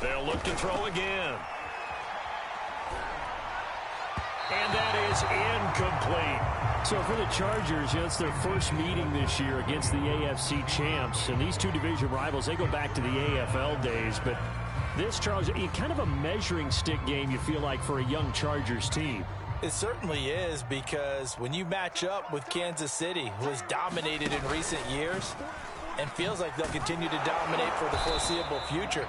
They'll look to throw again. And that is incomplete. So for the Chargers, it's their first meeting this year against the AFC champs. And these two division rivals, they go back to the AFL days. But this, Charles, kind of a measuring stick game, you feel like, for a young Chargers team. It certainly is, because when you match up with Kansas City, who has dominated in recent years and feels like they'll continue to dominate for the foreseeable future,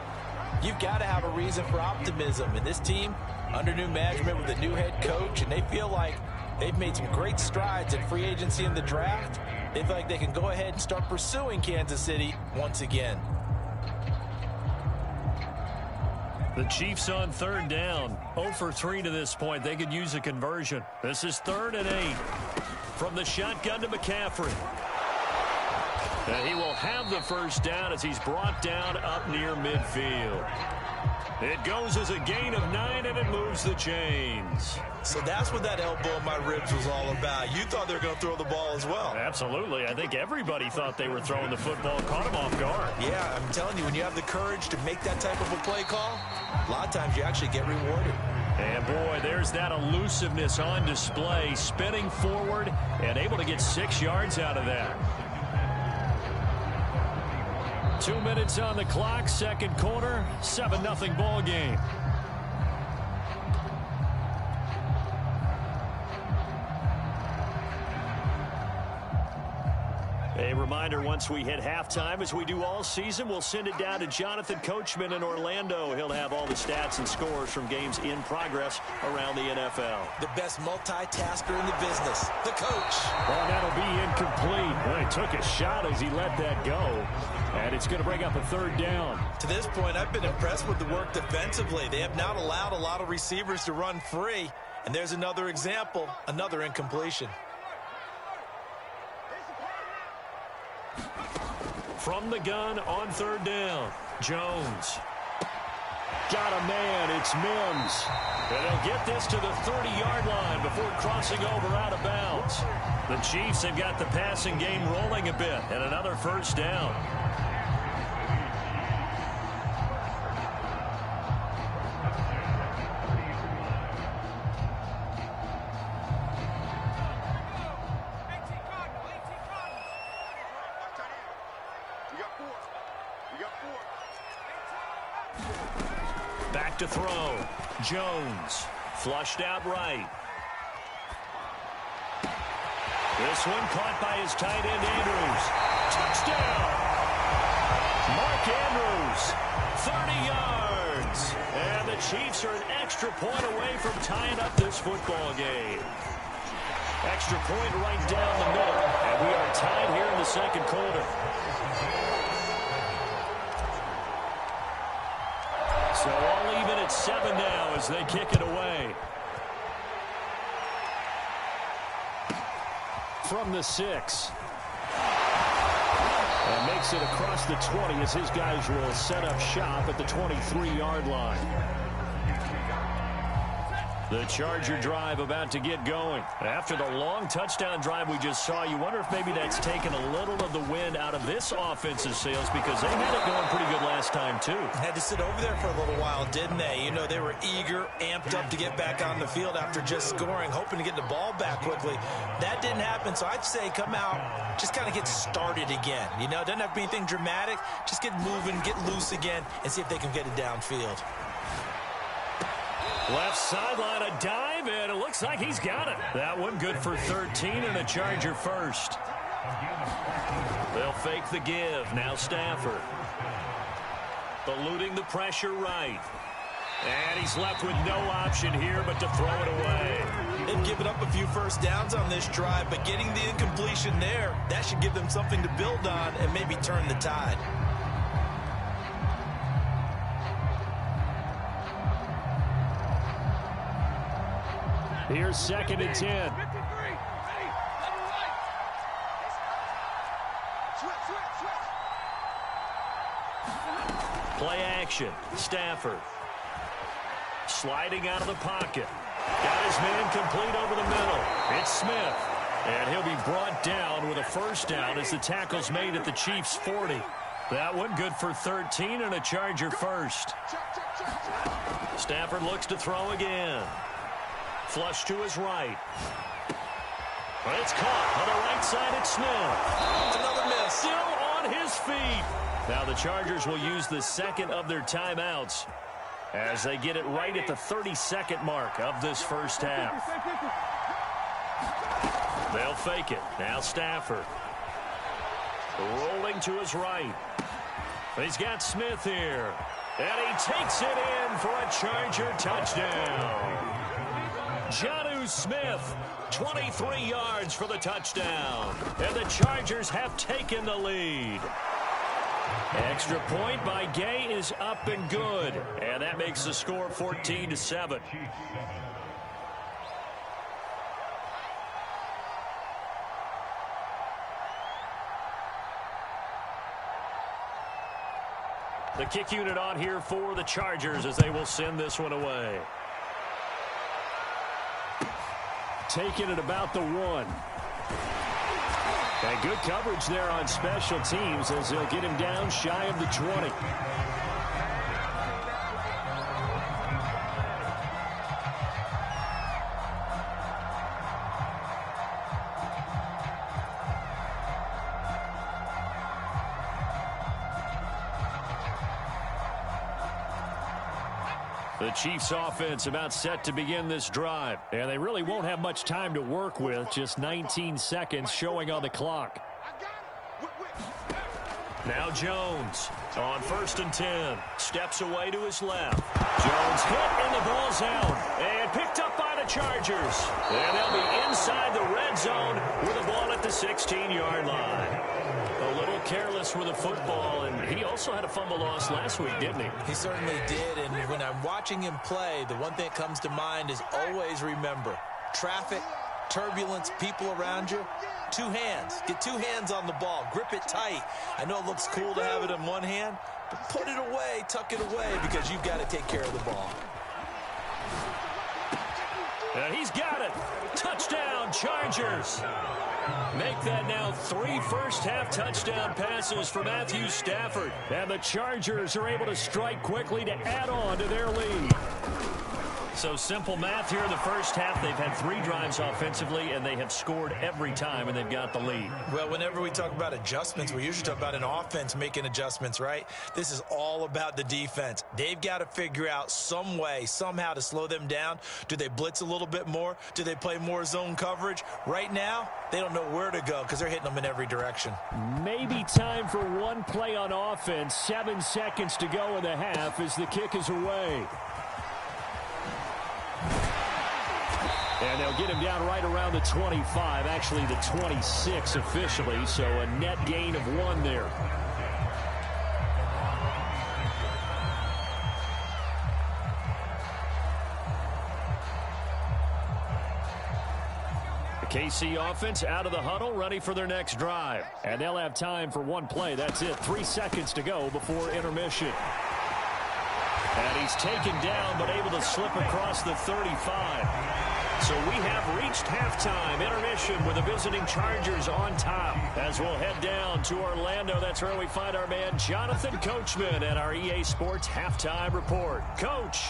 you've got to have a reason for optimism. And this team, under new management with a new head coach, and they feel like they've made some great strides in free agency in the draft. They feel like they can go ahead and start pursuing Kansas City once again. The Chiefs on third down. 0 for 3 to this point. They could use a conversion. This is 3rd and 8. From the shotgun to McCaffrey. And he will have the first down as he's brought down up near midfield. It goes as a gain of 9, and it moves the chains. So that's what that elbow in my ribs was all about. You thought they were going to throw the ball as well. Absolutely. I think everybody thought they were throwing the football. Caught him off guard. Yeah, I'm telling you, when you have the courage to make that type of a play call, a lot of times you actually get rewarded. And, boy, there's that elusiveness on display, spinning forward and able to get 6 yards out of that. 2 minutes on the clock, second quarter, 7-0 ball game. A reminder, once we hit halftime, as we do all season, we'll send it down to Jonathan Coachman in Orlando. He'll have all the stats and scores from games in progress around the NFL. The best multitasker in the business, the coach. Well, that'll be incomplete. Well, he took a shot as he let that go. And it's going to bring up a 3rd down. To this point, I've been impressed with the work defensively. They have not allowed a lot of receivers to run free. And there's another example, another incompletion. From the gun on 3rd down, Jones. Got a man, it's Mims. And they'll get this to the 30-yard line before crossing over out of bounds. The Chiefs have got the passing game rolling a bit, and another first down. Back to throw. Jones. Flushed out right. This one caught by his tight end, Andrews. Touchdown! Mark Andrews, 30 yards. And the Chiefs are an extra point away from tying up this football game. Extra point right down the middle. And we are tied here in the second quarter. So all even at 7 now as they kick it away. From the 6. And makes it across the 20 as his guys will set up shop at the 23-yard line. The Charger drive about to get going. After the long touchdown drive we just saw, you wonder if maybe that's taken a little of the wind out of this offensive sails, because they had it going pretty good last time, too. Had to sit over there for a little while, didn't they? You know, they were eager, amped up to get back on the field after just scoring, hoping to get the ball back quickly. That didn't happen, so I'd say come out, just kind of get started again. You know, it doesn't have to be anything dramatic. Just get moving, get loose again, and see if they can get it downfield. Left sideline, a dive, and it looks like he's got it. That one good for 13 and a Charger first. They'll fake the give. Now Stafford. Eluding the pressure right. And he's left with no option here but to throw it away. They've given up a few first downs on this drive, but getting the incompletion there, that should give them something to build on and maybe turn the tide. Here's 2nd and 10. Play action. Stafford. sliding out of the pocket. Got his man complete over the middle. It's Smith. And he'll be brought down with a first down as the tackle's made at the Chiefs' 40. That one good for 13 and a Charger first. Stafford looks to throw again. Flush to his right. It's caught on the right side. It's Smith. Another miss. Still on his feet. Now the Chargers will use the second of their timeouts as they get it right at the 30-second mark of this first half. They'll fake it. Now Stafford. Rolling to his right. He's got Smith here. And he takes it in for a Charger touchdown. Jonnu Smith, 23 yards for the touchdown. And the Chargers have taken the lead. Extra point by Gay is up and good. And that makes the score 14-7. The kick unit on here for the Chargers as they will send this one away. Taking it about the 1. And good coverage there on special teams as they'll get him down shy of the 20. The Chiefs offense about set to begin this drive. And they really won't have much time to work with. Just 19 seconds showing on the clock. Now Jones on 1st and 10. Steps away to his left. Jones hit and the ball's out. And picked up by the Chargers. And they'll be inside the red zone with the ball at the 16-yard line. A little careless with the football, and he also had a fumble loss last week, didn't he? He certainly did, and when I'm watching him play, the one thing that comes to mind is always remember, traffic, turbulence, people around you, 2 hands. Get 2 hands on the ball. Grip it tight. I know it looks cool to have it in one hand, but put it away, tuck it away, because you've got to take care of the ball. And he's got it. Touchdown, Chargers. Make that now 3 first-half touchdown passes for Matthew Stafford. And the Chargers are able to strike quickly to add on to their lead. So simple math here in the first half. They've had 3 drives offensively, and they have scored every time, and they've got the lead. Well, whenever we talk about adjustments, we usually talk about an offense making adjustments, right? This is all about the defense. They've got to figure out some way, somehow to slow them down. Do they blitz a little bit more? Do they play more zone coverage? Right now, they don't know where to go because they're hitting them in every direction. Maybe time for one play on offense. 7 seconds to go in the half as the kick is away. And they'll get him down right around the 25, actually the 26 officially, so a net gain of 1 there. The KC offense out of the huddle, ready for their next drive. And they'll have time for 1 play. That's it. 3 seconds to go before intermission. And he's taken down, but able to slip across the 35. So we have reached halftime. Intermission with the visiting Chargers on top. As we'll head down to Orlando, that's where we find our man Jonathan Coachman at our EA Sports Halftime Report. Coach.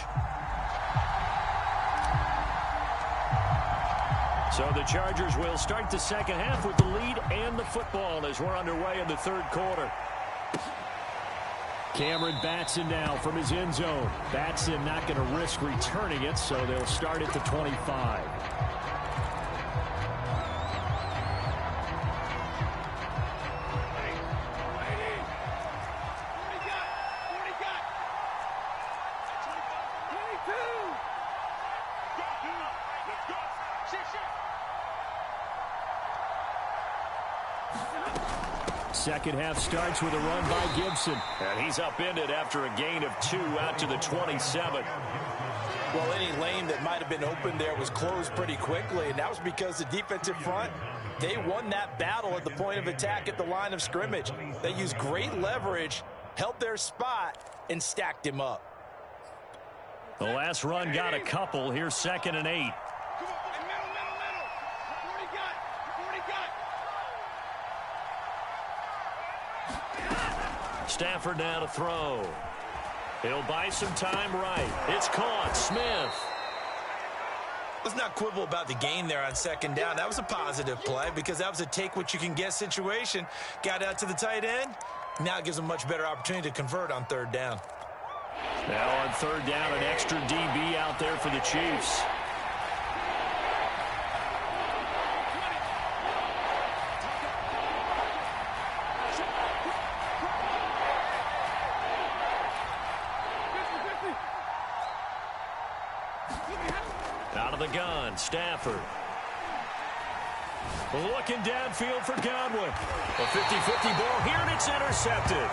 So the Chargers will start the second half with the lead and the football as we're underway in the 3rd quarter. Cameron Batson now from his end zone. Batson not going to risk returning it, so they'll start at the 25. Second half starts with a run by Gibson. And he's upended after a gain of 2 out to the 27. Well, any lane that might have been open there was closed pretty quickly, and that was because the defensive front, they won that battle at the point of attack at the line of scrimmage. They used great leverage, held their spot, and stacked him up. The last run got a couple. Here's 2nd and 8. Stafford now to throw. He'll buy some time right. It's caught. Smith. Let's not quibble about the gain there on 2nd down. That was a positive play because that was a take-what-you-can-get situation. Got out to the tight end. Now it gives them a much better opportunity to convert on 3rd down. Now on 3rd down, an extra DB out there for the Chiefs. Out of the gun, Stafford. Looking downfield for Godwin. A 50-50 ball here, and it's intercepted.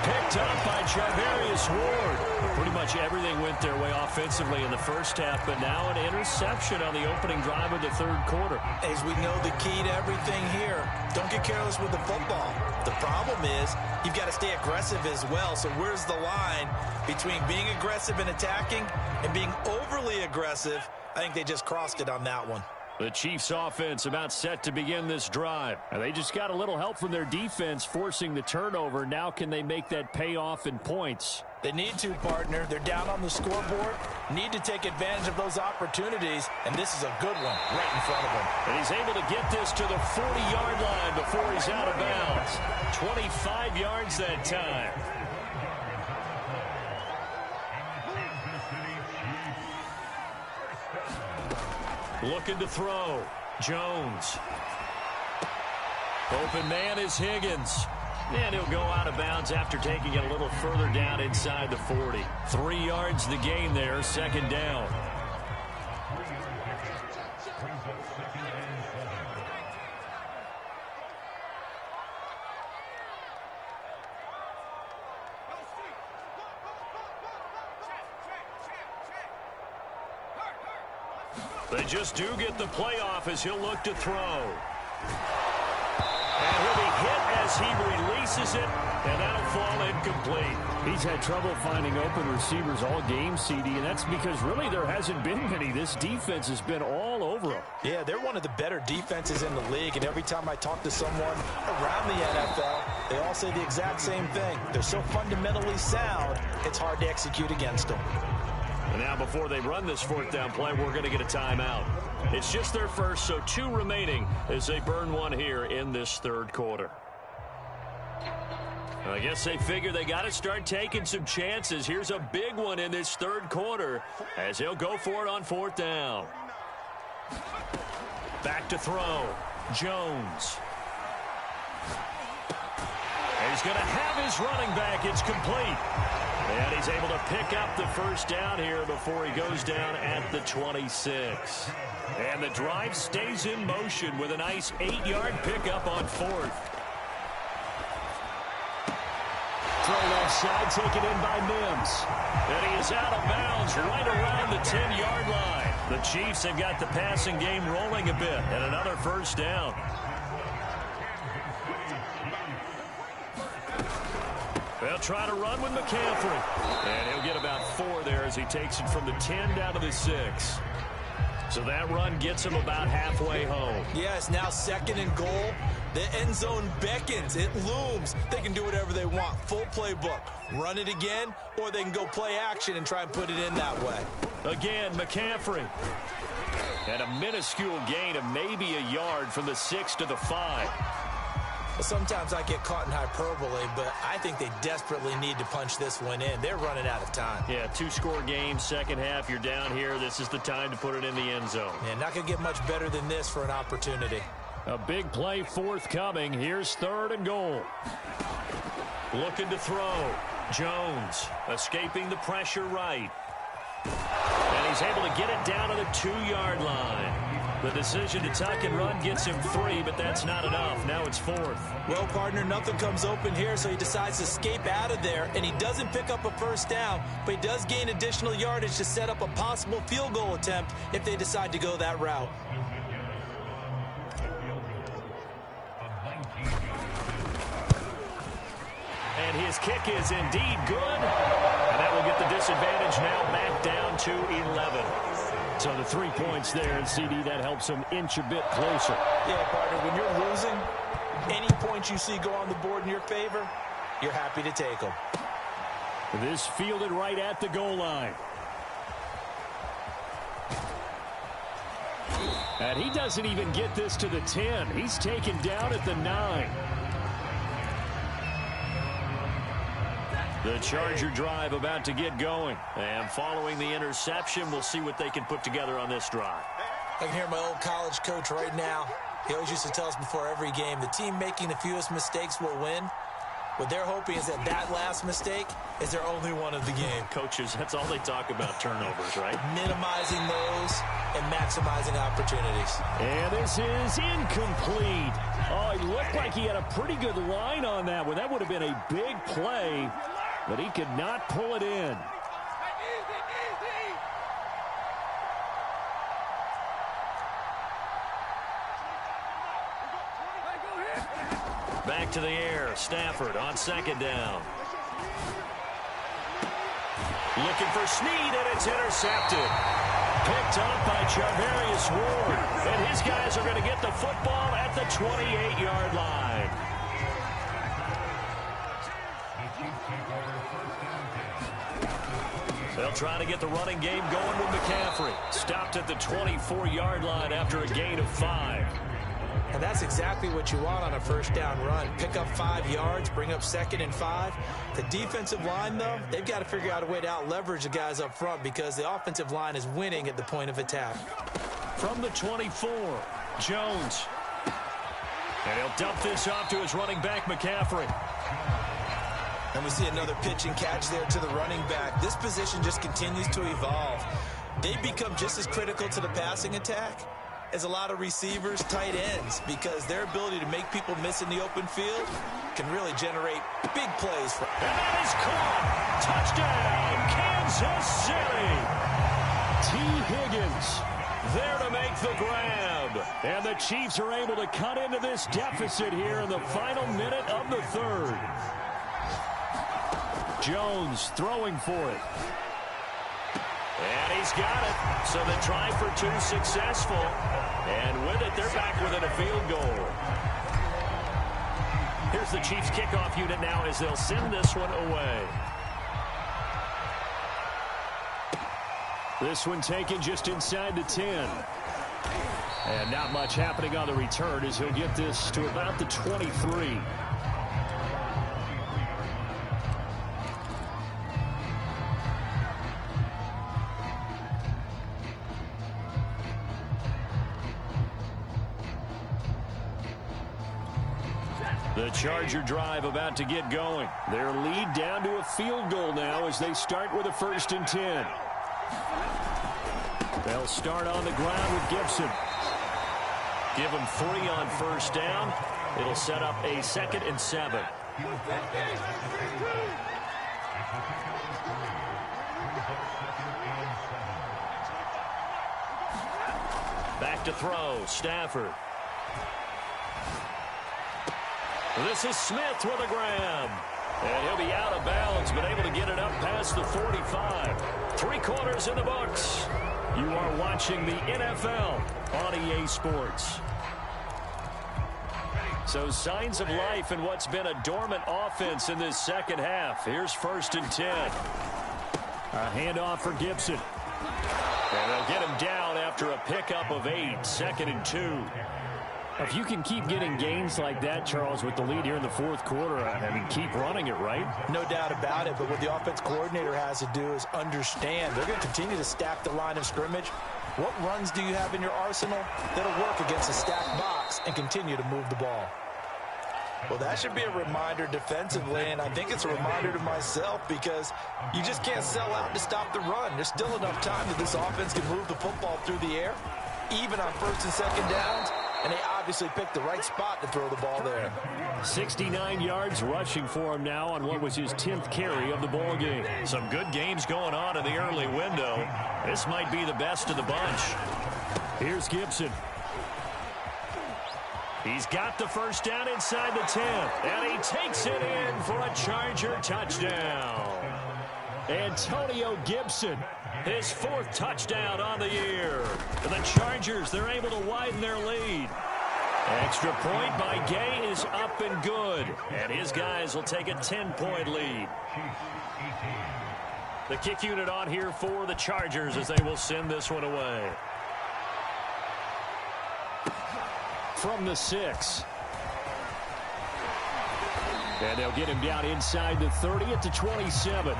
Picked up by Charvarius Ward. Pretty much everything went their way offensively in the first half, but now an interception on the opening drive of the 3rd quarter. As we know, the key to everything here, don't get careless with the football. The problem is you've got to stay aggressive as well. So where's the line between being aggressive and attacking and being overly aggressive? I think they just crossed it on that one. The Chiefs offense about set to begin this drive. And they just got a little help from their defense forcing the turnover. Now can they make that pay off in points? They need to, partner. They're down on the scoreboard. Need to take advantage of those opportunities, and this is a good one right in front of them. And he's able to get this to the 40-yard line before he's out of bounds. 25 yards that time. Looking to throw. Jones. Open man is Higgins. And he'll go out of bounds after taking it a little further down inside the 40. 3 yards the gain there, 2nd down. They just do get the playoff as he'll look to throw. And he'll be hit as he releases it, and that'll fall incomplete. He's had trouble finding open receivers all game, CD, and that's because really there hasn't been many. This defense has been all over him. Yeah, they're one of the better defenses in the league, and every time I talk to someone around the NFL, they all say the exact same thing. They're so fundamentally sound, it's hard to execute against them. And now before they run this 4th down play, we're going to get a timeout. It's just their first, so 2 remaining as they burn one here in this 3rd quarter. I guess they figure they got to start taking some chances. Here's a big one in this 3rd quarter as he'll go for it on 4th down. Back to throw. Jones. And he's going to have his running back. It's complete. And he's able to pick up the 1st down here before he goes down at the 26. And the drive stays in motion with a nice 8-yard pickup on 4th. Throw left side, taken in by Mims. And he is out of bounds right around the 10-yard line. The Chiefs have got the passing game rolling a bit, and another 1st down. They'll try to run with McCaffrey. And he'll get about 4 there as he takes it from the 10 down to the 6. So that run gets him about halfway home. Yes, now 2nd and goal. The end zone beckons. It looms. They can do whatever they want. Full playbook. Run it again, or they can go play action and try and put it in that way. Again, McCaffrey. And a minuscule gain of maybe a yard from the 6 to the 5. Sometimes I get caught in hyperbole, but I think they desperately need to punch this one in. They're running out of time. Yeah, 2-score game, 2nd half. You're down here. This is the time to put it in the end zone. Yeah, not going to get much better than this for an opportunity. A big play forthcoming. Here's 3rd and goal. Looking to throw. Jones escaping the pressure right. And he's able to get it down to the 2-yard line. The decision to tuck and run gets him 3, but that's not enough. Now it's 4th. Well, partner, nothing comes open here, so he decides to escape out of there, and he doesn't pick up a 1st down, but he does gain additional yardage to set up a possible field goal attempt if they decide to go that route. And his kick is indeed good. And that will get the disadvantage now back down to 11. So the 3 points there, and CD, that helps them inch a bit closer. Yeah, partner, when you're losing, any points you see go on the board in your favor, you're happy to take them. This fielded right at the goal line. And he doesn't even get this to the 10. He's taken down at the 9. The Charger drive about to get going. And following the interception, we'll see what they can put together on this drive. I can hear my old college coach right now. He always used to tell us before every game, the team making the fewest mistakes will win. What they're hoping is that last mistake is their only one of the game. Coaches, that's all they talk about, turnovers, right? Minimizing those and maximizing opportunities. And this is incomplete. Oh, he looked like he had a pretty good line on that one. That would have been a big play, but he could not pull it in. Back to the air. Stafford on second down. Looking for Snead, and it's intercepted. Picked up by Charvarius Ward. And his guys are going to get the football at the 28-yard line. They'll try to get the running game going with McCaffrey. Stopped at the 24-yard line after a gain of 5. And that's exactly what you want on a first down run. Pick up 5 yards, bring up 2nd and 5. The defensive line, though, they've got to figure out a way to out-leverage the guys up front because the offensive line is winning at the point of attack. From the 24, Jones. And he'll dump this off to his running back, McCaffrey. And we see another pitch and catch there to the running back. This position just continues to evolve. They become just as critical to the passing attack as a lot of receivers, tight ends, because their ability to make people miss in the open field can really generate big plays. And that is caught. Touchdown, Kansas City. T. Higgins there to make the grab. And the Chiefs are able to cut into this deficit here in the final minute of the third. Jones throwing for it. And he's got it. So the try for 2 successful. And with it, they're back within a field goal. Here's the Chiefs kickoff unit now as they'll send this one away. This one taken just inside the 10. And not much happening on the return as he'll get this to about the 23. The Charger drive about to get going. Their lead down to a field goal now as they start with a 1st and 10. They'll start on the ground with Gibson. Give them 3 on first down. It'll set up a 2nd and 7. Back to throw, Stafford. This is Smith with a grab. And he'll be out of bounds, but able to get it up past the 45. 3 quarters in the books. You are watching the NFL on EA Sports. So signs of life in what's been a dormant offense in this second half. Here's 1st and 10. A handoff for Gibson. And they'll get him down after a pickup of 8. 2nd and 2. If you can keep getting gains like that, Charles, with the lead here in the 4th quarter, I mean, keep running it, right? No doubt about it, but what the offense coordinator has to do is understand they're going to continue to stack the line of scrimmage. What runs do you have in your arsenal that'll work against a stacked box and continue to move the ball? Well, that should be a reminder defensively, and I think it's a reminder to myself because you just can't sell out to stop the run. There's still enough time that this offense can move the football through the air, even on 1st and 2nd downs. And they obviously picked the right spot to throw the ball there. 69 yards rushing for him now on what was his 10th carry of the ball game. Some good games going on in the early window. This might be the best of the bunch. Here's Gibson. He's got the first down inside the 10. And he takes it in for a Charger touchdown. Antonio Gibson, his 4th touchdown on the year. And the Chargers, they're able to widen their lead. Extra point by Gay is up and good. And his guys will take a 10-point lead. The kick unit on here for the Chargers as they will send this one away. From the 6. And they'll get him down inside the 30 at the 27.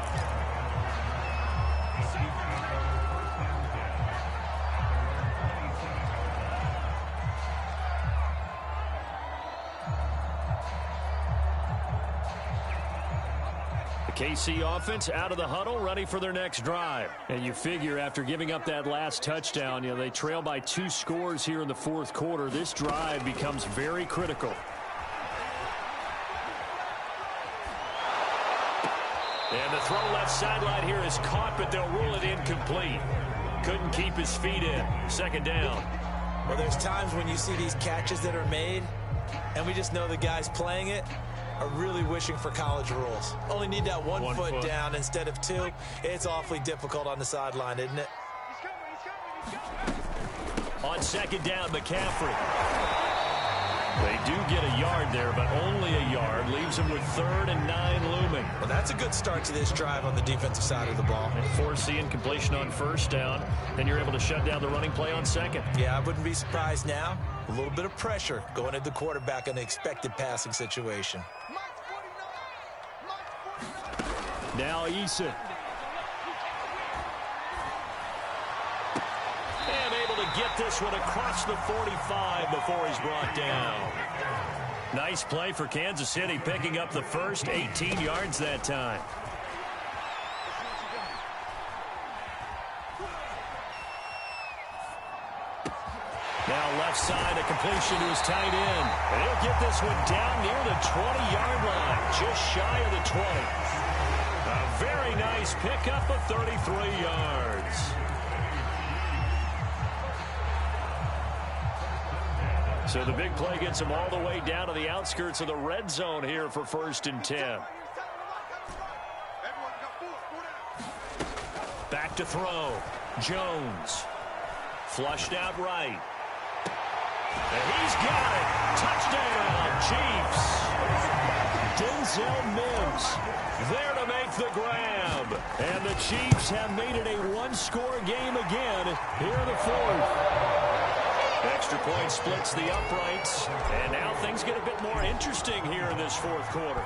KC offense out of the huddle, ready for their next drive. And you figure after giving up that last touchdown, they trail by 2 scores here in the 4th quarter. This drive becomes very critical. And the throw left sideline here is caught, but they'll rule it incomplete. Couldn't keep his feet in. 2nd down. Well, there's times when you see these catches that are made, and we just know the guys playing it are really wishing for college rules. Only need that one foot down instead of 2. It's awfully difficult on the sideline, isn't it? On 2nd down, McCaffrey. They do get a yard there, but only a yard. Leaves them with 3rd and 9 looming. Well, that's a good start to this drive on the defensive side of the ball. And force the incompletion on 1st down. Then you're able to shut down the running play on 2nd. Yeah, I wouldn't be surprised now. A little bit of pressure going at the quarterback in the expected passing situation. Now Eason. And able to get this one across the 45 before he's brought down. Nice play for Kansas City, picking up the first 18 yards that time. Now left side, a completion to his tight end. And he'll get this one down near the 20-yard line, just shy of the 20. A very nice pickup of 33 yards. So the big play gets him all the way down to the outskirts of the red zone here for 1st and 10. Back to throw. Jones. Flushed out right. And he's got it. Touchdown, Chiefs. Denzel Mims there to make the grab. And the Chiefs have made it a 1-score game again here in the 4th. Extra point splits the uprights. And now things get a bit more interesting here in this 4th quarter.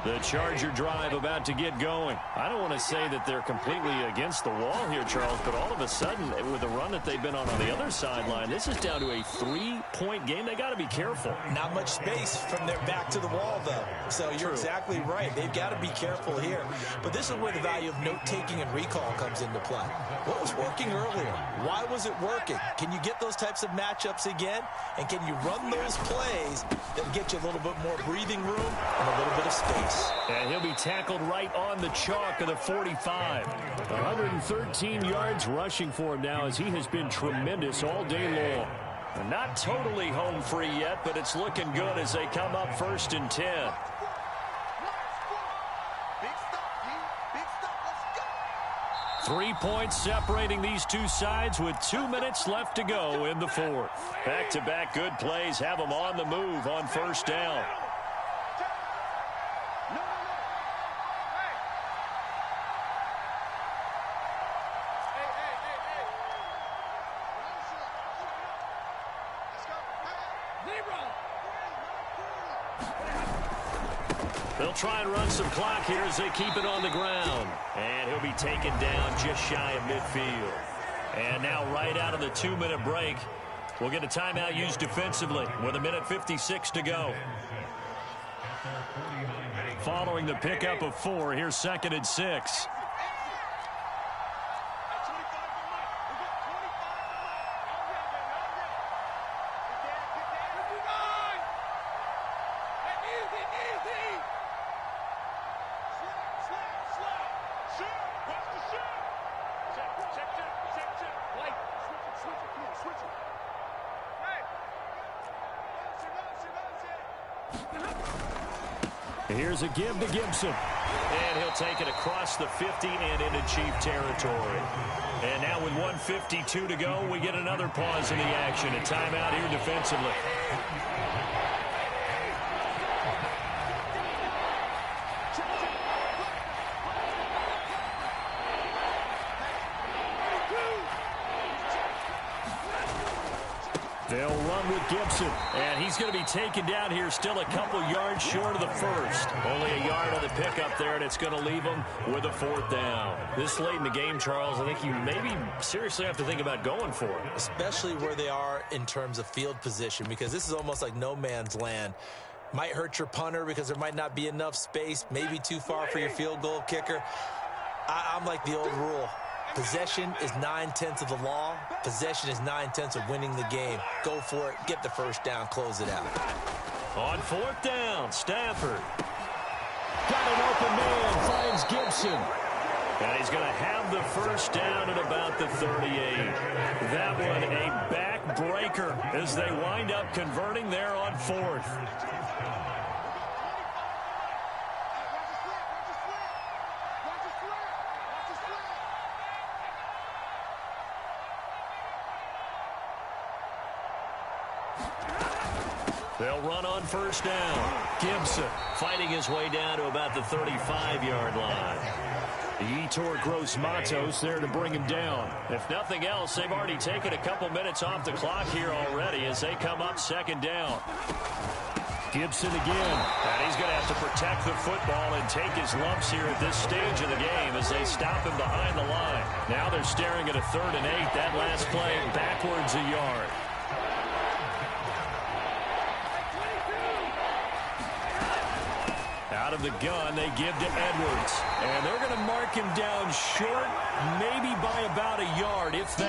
The Charger drive about to get going. I don't want to say that they're completely against the wall here, Charles, but all of a sudden, with the run that they've been on the other sideline, this is down to a 3-point game. They got to be careful. Not much space from their back to the wall, though. So you're exactly right. They've got to be careful here. But this is where the value of note-taking and recall comes into play. What was working earlier? Why was it working? Can you get those types of matchups again? And can you run those plays that get you a little bit more breathing room and a little bit of space? And he'll be tackled right on the chalk of the 45. 113 yards rushing for him now as he has been tremendous all day long. Not totally home free yet, but it's looking good as they come up 1st and 10. Three points separating these two sides with 2 minutes left to go in the 4th. Back-to-back good plays have them on the move on 1st down. They'll try and run some clock here as they keep it on the ground. And he'll be taken down just shy of midfield. And now right out of the 2-minute break, we'll get a timeout used defensively with 1:56 to go. Following the pickup of 4, here's 2nd and 6. Here's a give to Gibson. And he'll take it across the 50 and into Chief territory. And now with 1:52 to go, we get another pause in the action. A timeout here defensively. They'll run with Gibson. And he's going to be taken down here still a couple yards short of the first. Only a yard on the pickup there, and it's going to leave him with a 4th down. This late in the game, Charles, I think you maybe seriously have to think about going for it. Especially where they are in terms of field position, because this is almost like no man's land. Might hurt your punter because there might not be enough space, maybe too far for your field goal kicker. I'm like the old rule. Possession is 9/10 of the law. Possession is 9/10 of winning the game. Go for it. Get the first down. Close it out. On 4th down, Stafford. Got an open man. Finds Gibson. And he's going to have the first down at about the 38. That one a backbreaker as they wind up converting there on 4th. They'll run on first down. Gibson fighting his way down to about the 35-yard line. Yetur Gross-Matos there to bring him down. If nothing else, they've already taken a couple minutes off the clock here already as they come up 2nd down. Gibson again. And he's going to have to protect the football and take his lumps here at this stage of the game as they stop him behind the line. Now they're staring at a 3rd and 8. That last play backwards a yard. Out of the gun, they give to Edwards. And they're going to mark him down short, maybe by about a yard, if that.